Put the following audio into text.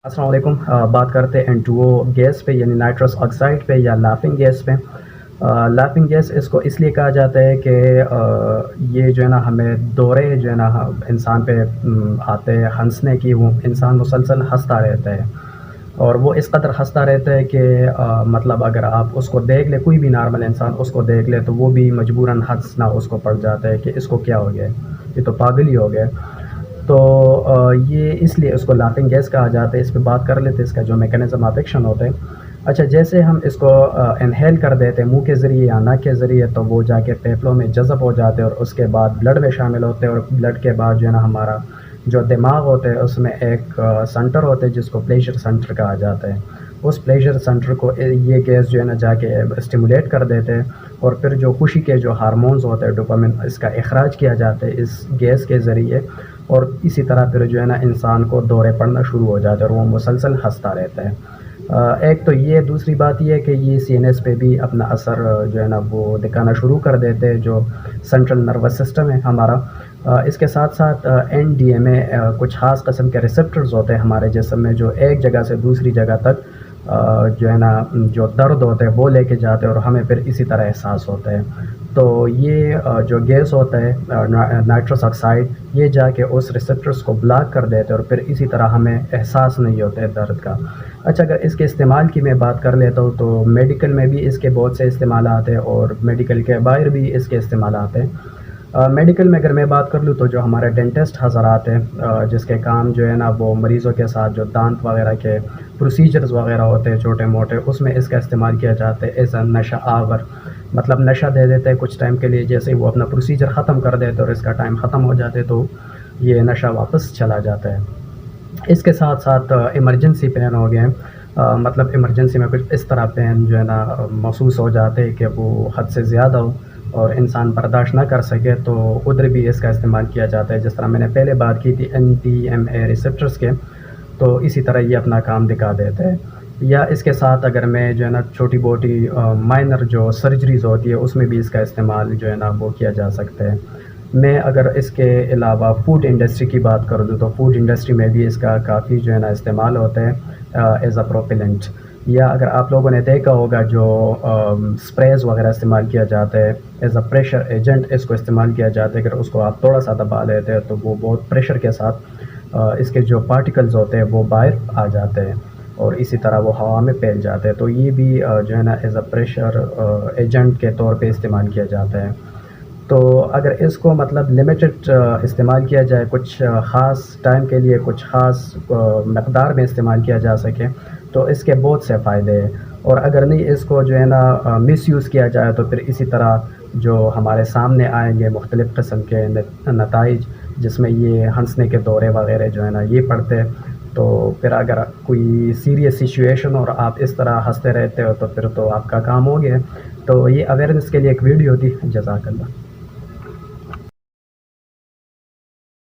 السلام علیکم۔ بات کرتے ہیں N2O گیس پہ یعنی نائٹرس آکسائڈ پہ یا لافنگ گیس پہ۔ لافنگ گیس اس کو اس لیے کہا جاتا ہے کہ یہ جو ہے نا ہمیں دورے جو ہے نا انسان پہ آتے ہیں ہنسنے کی، وہ انسان مسلسل ہنستا رہتا ہے اور وہ اس قدر ہنستا رہتا ہے کہ مطلب اگر آپ اس کو دیکھ لیں، کوئی بھی نارمل انسان اس کو دیکھ لے تو وہ بھی مجبوراً ہنسنا اس کو پڑ جاتا ہے کہ اس کو کیا ہو گیا ہے، یہ تو پاگل ہی ہو گیا۔ تو یہ اس لیے اس کو لافنگ گیس کہا جاتا ہے۔ اس پہ بات کر لیتے ہیں اس کا جو میکانزم آف ایکشن ہوتا ہے۔ اچھا، جیسے ہم اس کو انہیل کر دیتے ہیں منہ کے ذریعے یا ناک کے ذریعے تو وہ جا کے پھیپھڑوں میں جذب ہو جاتے ہیں اور اس کے بعد بلڈ میں شامل ہوتے ہیں، اور بلڈ کے بعد جو ہے نا ہمارا جو دماغ ہوتا ہے اس میں ایک سنٹر ہوتا ہے جس کو پلیجر سنٹر کہا جاتا ہے۔ اس پلیجر سنٹر کو یہ گیس جو ہے نا جا کے اسٹیمولیٹ کر دیتے ہیں، اور پھر جو خوشی کے جو ہارمونز ہوتے ہیں ڈوپامن، اس کا اخراج کیا جاتا ہے اس گیس کے ذریعے، اور اسی طرح پھر جو ہے نا انسان کو دورے پڑنا شروع ہو جاتے ہیں اور وہ مسلسل ہنستا رہتا ہے۔ ایک تو یہ، دوسری بات یہ ہے کہ یہ سی این ایس پہ بھی اپنا اثر جو ہے نا وہ دکھانا شروع کر دیتے ہیں، جو سینٹرل نروس سسٹم ہے ہمارا۔ اس کے ساتھ ساتھ این ڈی ایم اے کچھ خاص قسم کے ریسپٹرز ہوتے ہیں ہمارے جسم میں، جو ایک جگہ سے دوسری جگہ تک جو ہے نا جو درد ہوتے ہیں وہ لے کے جاتے ہیں اور ہمیں پھر اسی طرح احساس ہوتا ہے۔ تو یہ جو گیس ہوتا ہے نائٹرس آکسائڈ، یہ جا کے اس ریسپٹرز کو بلاک کر دیتے ہیں اور پھر اسی طرح ہمیں احساس نہیں ہوتا ہے درد کا۔ اچھا، اگر اس کے استعمال کی میں بات کر لیتا ہوں تو میڈیکل میں بھی اس کے بہت سے استعمالات ہیں اور میڈیکل کے باہر بھی اس کے استعمالات ہیں۔ میڈیکل میں اگر میں بات کر لوں تو جو ہمارے ڈینٹسٹ حضرات ہیں، جس کے کام جو ہے نا وہ مریضوں کے ساتھ جو دانت وغیرہ کے پروسیجرز وغیرہ ہوتے ہیں چھوٹے موٹے، اس میں اس کا استعمال کیا جاتا ہے ایز اے نشہ آور۔ مطلب نشہ دے دیتے ہیں کچھ ٹائم کے لیے، جیسے وہ اپنا پروسیجر ختم کر دیتے اور اس کا ٹائم ختم ہو جاتے تو یہ نشہ واپس چلا جاتا ہے۔ اس کے ساتھ ساتھ ایمرجنسی پین ہو گئے، مطلب ایمرجنسی میں کچھ اس طرح پین جو ہے نا محسوس ہو جاتے ہیں کہ وہ حد سے زیادہ ہو اور انسان برداشت نہ کر سکے، تو ادھر بھی اس کا استعمال کیا جاتا ہے۔ جس طرح میں نے پہلے بات کی تھی این ٹی ایم اے ریسپٹرس کے، تو اسی طرح یہ اپنا کام دکھا دیتے ہیں۔ یا اس کے ساتھ اگر میں جو ہے نا چھوٹی موٹی مائنر جو سرجریز ہوتی ہے اس میں بھی اس کا استعمال جو ہے نا وہ کیا جا سکتا ہے۔ میں اگر اس کے علاوہ فوڈ انڈسٹری کی بات کر دوں تو فوڈ انڈسٹری میں بھی اس کا کافی جو ہے نا استعمال ہوتا ہے ایز اے پروپیلنٹ۔ یا اگر آپ لوگوں نے دیکھا ہوگا جو سپریز وغیرہ استعمال کیا جاتا ہے ایز اے پریشر ایجنٹ، اس کو استعمال کیا جاتا ہے۔ اگر اس کو آپ تھوڑا سا دبا لیتے ہیں تو وہ بہت پریشر کے ساتھ اس کے جو پارٹیکلز ہوتے ہیں وہ باہر آ جاتے ہیں اور اسی طرح وہ ہوا میں پھیل جاتے ہیں۔ تو یہ بھی جو ہے نا ایز اے پریشر ایجنٹ کے طور پہ استعمال کیا جاتا ہے۔ تو اگر اس کو مطلب لمیٹڈ استعمال کیا جائے، کچھ خاص ٹائم کے لیے، کچھ خاص مقدار میں استعمال کیا جا سکے تو اس کے بہت سے فائدے ہیں، اور اگر نہیں اس کو جو ہے نا مس یوز کیا جائے تو پھر اسی طرح جو ہمارے سامنے آئیں گے مختلف قسم کے نتائج، جس میں یہ ہنسنے کے دورے وغیرہ جو ہے نا یہ پڑتے ہیں۔ تو پھر اگر کوئی سیریس سچویشن اور آپ اس طرح ہنستے رہتے ہو تو پھر تو آپ کا کام ہو گیا۔ تو یہ اویئرنیس کے لیے ایک ویڈیو تھی۔ جزاک اللہ۔